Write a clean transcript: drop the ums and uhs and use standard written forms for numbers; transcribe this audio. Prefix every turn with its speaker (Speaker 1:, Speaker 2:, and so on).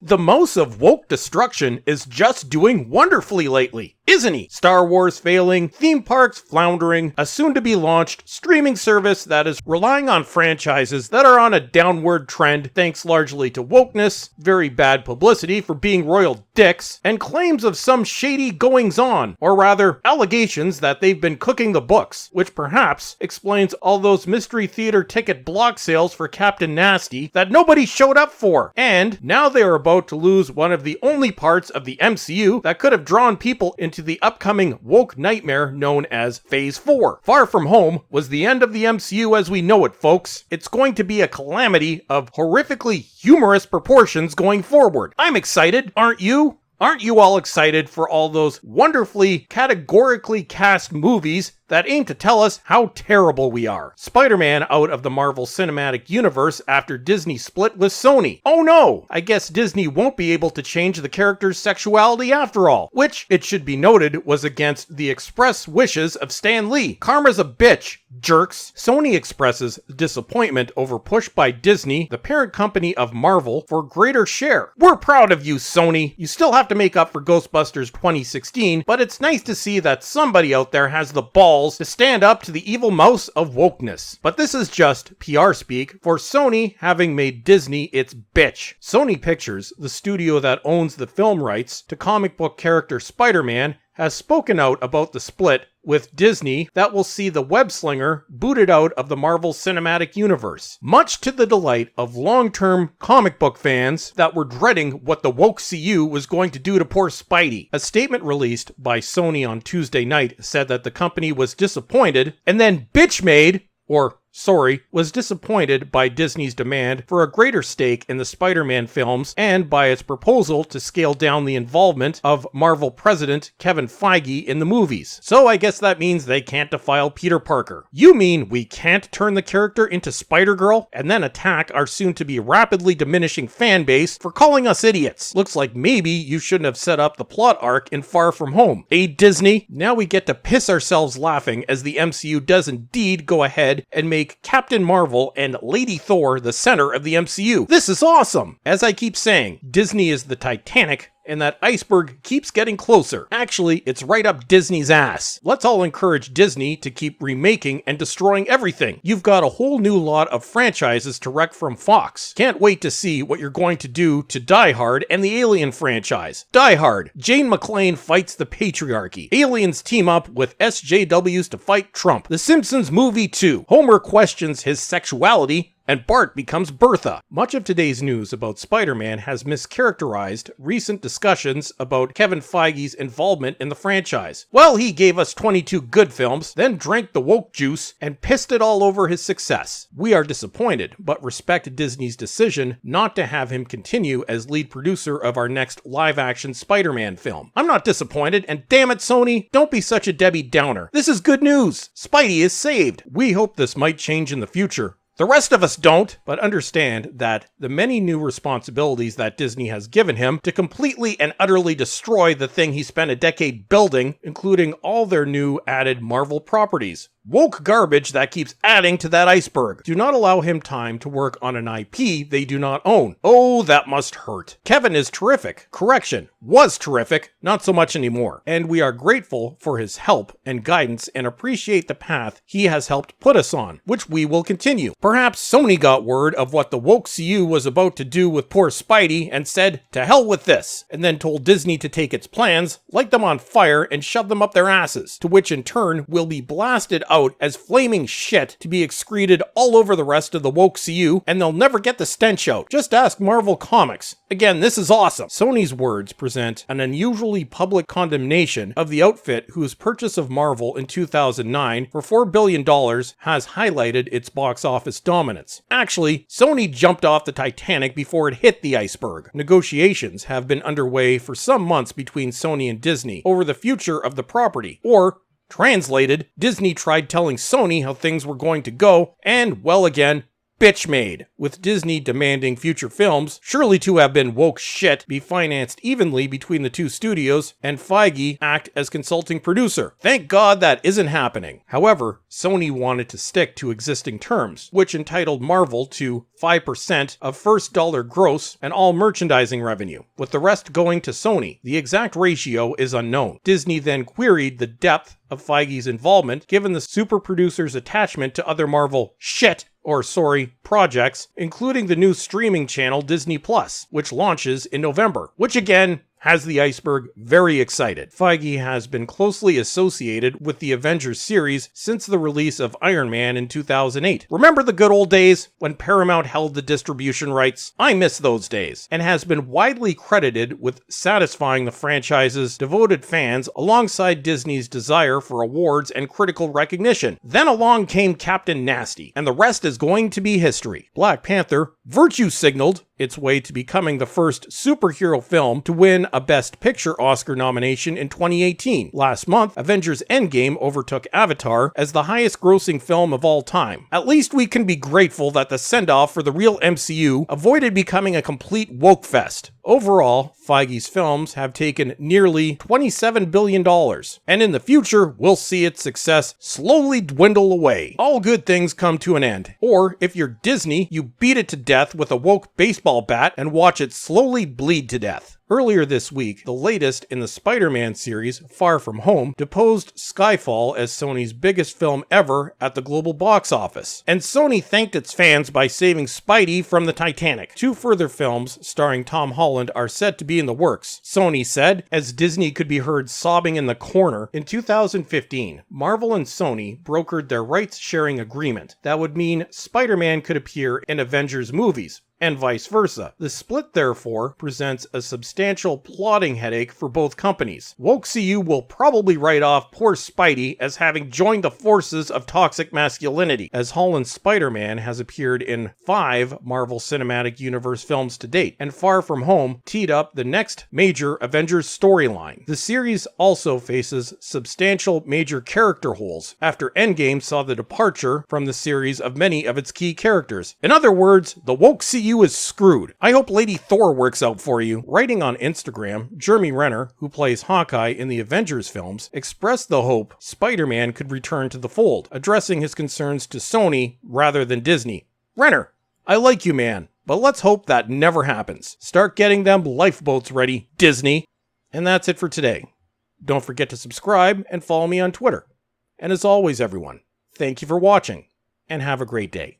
Speaker 1: The mouse of woke destruction is just doing wonderfully lately, isn't he? Star Wars failing, theme parks floundering, a soon-to-be-launched streaming service that is relying on franchises that are on a downward trend thanks largely to wokeness, very bad publicity for being royal dicks, and claims of some shady goings-on, or rather, allegations that they've been cooking the books, which perhaps explains all those mystery theater ticket block sales for Captain Nasty that nobody showed up for. And now they are about to lose one of the only parts of the MCU that could have drawn people into the upcoming woke nightmare known as Phase 4. Far From Home was the end of the MCU as we know it, folks. It's going to be a calamity of horrifically humorous proportions going forward. I'm excited, aren't you? Aren't you all excited for all those wonderfully categorically cast movies that aim to tell us how terrible we are? Spider-Man out of the Marvel Cinematic Universe after Disney split with Sony. Oh no! I guess Disney won't be able to change the character's sexuality after all, which, it should be noted, was against the express wishes of Stan Lee. Karma's a bitch, jerks. Sony expresses disappointment over push by Disney, the parent company of Marvel, for greater share. We're proud of you, Sony. You still have to make up for Ghostbusters 2016, but it's nice to see that somebody out there has the balls to stand up to the evil mouse of wokeness. But this is just PR speak for Sony having made Disney its bitch. Sony Pictures, the studio that owns the film rights to comic book character Spider-Man, has spoken out about the split with Disney that will see the web-slinger booted out of the Marvel Cinematic Universe, much to the delight of long-term comic book fans that were dreading what the woke CU was going to do to poor Spidey. A statement released by Sony on Tuesday night said that the company was disappointed and then was disappointed by Disney's demand for a greater stake in the Spider-Man films and by its proposal to scale down the involvement of Marvel president Kevin Feige in the movies. So I guess that means they can't defile Peter Parker. You mean we can't turn the character into Spider-Girl and then attack our soon-to-be rapidly diminishing fan base for calling us idiots? Looks like maybe you shouldn't have set up the plot arc in Far From Home. Disney? Now we get to piss ourselves laughing as the MCU does indeed go ahead and make Captain Marvel and Lady Thor the center of the MCU. This is awesome! As I keep saying, Disney is the Titanic, and that iceberg keeps getting closer. Actually, it's right up Disney's ass. Let's all encourage Disney to keep remaking and destroying everything. You've got a whole new lot of franchises to wreck from Fox. Can't wait to see what you're going to do to Die Hard and the Alien franchise. Die Hard. Jane McClane fights the patriarchy. Aliens team up with SJWs to fight Trump. The Simpsons movie 2. Homer questions his sexuality, and Bart becomes Bertha. Much of today's news about Spider-Man has mischaracterized recent discussions about Kevin Feige's involvement in the franchise. Well, he gave us 22 good films, then drank the woke juice and pissed it all over his success. We are disappointed, but respect Disney's decision not to have him continue as lead producer of our next live-action Spider-Man film. I'm not disappointed, and damn it, Sony, don't be such a Debbie Downer. This is good news. Spidey is saved. We hope this might change in the future. The rest of us don't, but understand that the many new responsibilities that Disney has given him to completely and utterly destroy the thing he spent a decade building, including all their new added Marvel properties. Woke garbage that keeps adding to that iceberg. Do not allow him time to work on an IP they do not own. Oh, that must hurt. Kevin is terrific. Correction, was terrific, not so much anymore. And we are grateful for his help and guidance and appreciate the path he has helped put us on, which we will continue. Perhaps Sony got word of what the woke CU was about to do with poor Spidey and said, to hell with this, and then told Disney to take its plans, light them on fire, and shove them up their asses, to which in turn will be blasted out as flaming shit to be excreted all over the rest of the woke CU, and they'll never get the stench out. Just ask Marvel Comics. Again, this is awesome. Sony's words present an unusually public condemnation of the outfit whose purchase of Marvel in 2009 for $4 billion has highlighted its box office dominance. Actually, Sony jumped off the Titanic before it hit the iceberg. Negotiations have been underway for some months between Sony and Disney over the future of the property, or translated, Disney tried telling Sony how things were going to go, and, well again, bitch made, with Disney demanding future films, surely to have been woke shit, be financed evenly between the two studios, and Feige act as consulting producer. Thank God that isn't happening. However, Sony wanted to stick to existing terms, which entitled Marvel to 5% of first dollar gross and all merchandising revenue, with the rest going to Sony. The exact ratio is unknown. Disney then queried the depth of Feige's involvement, given the super producer's attachment to other Marvel projects, including the new streaming channel Disney Plus, which launches in November, which again has the iceberg very excited. Feige has been closely associated with the Avengers series since the release of Iron Man in 2008. Remember the good old days when Paramount held the distribution rights? I miss those days, and has been widely credited with satisfying the franchise's devoted fans alongside Disney's desire for awards and critical recognition. Then along came Captain Nasty, and the rest is going to be history. Black Panther virtue signaled its way to becoming the first superhero film to win a Best Picture Oscar nomination in 2018. Last month, Avengers Endgame overtook Avatar as the highest grossing film of all time. At least we can be grateful that the send-off for the real MCU avoided becoming a complete woke fest. Overall, Feige's films have taken nearly $27 billion, and in the future, we'll see its success slowly dwindle away. All good things come to an end. Or, if you're Disney, you beat it to death with a woke baseball bat and watch it slowly bleed to death. Earlier this week, the latest in the Spider-Man series, Far From Home, deposed Skyfall as Sony's biggest film ever at the global box office. And Sony thanked its fans by saving Spidey from the Titanic. 2 further films starring Tom Holland are set to be in the works, Sony said, as Disney could be heard sobbing in the corner. In 2015, Marvel and Sony brokered their rights-sharing agreement that would mean Spider-Man could appear in Avengers movies, and vice versa. The split, therefore, presents a substantial plotting headache for both companies. WokeCU will probably write off poor Spidey as having joined the forces of toxic masculinity, as Holland's Spider-Man has appeared in 5 Marvel Cinematic Universe films to date, and Far From Home teed up the next major Avengers storyline. The series also faces substantial major character holes after Endgame saw the departure from the series of many of its key characters. In other words, the WokeCU is screwed. I hope Lady Thor works out for you. Writing on Instagram, Jeremy Renner, who plays Hawkeye in the Avengers films, expressed the hope Spider-Man could return to the fold, addressing his concerns to Sony rather than Disney. Renner, I like you, man, but let's hope that never happens. Start getting them lifeboats ready, Disney. And that's it for today. Don't forget to subscribe and follow me on Twitter. And as always, everyone, thank you for watching, and have a great day.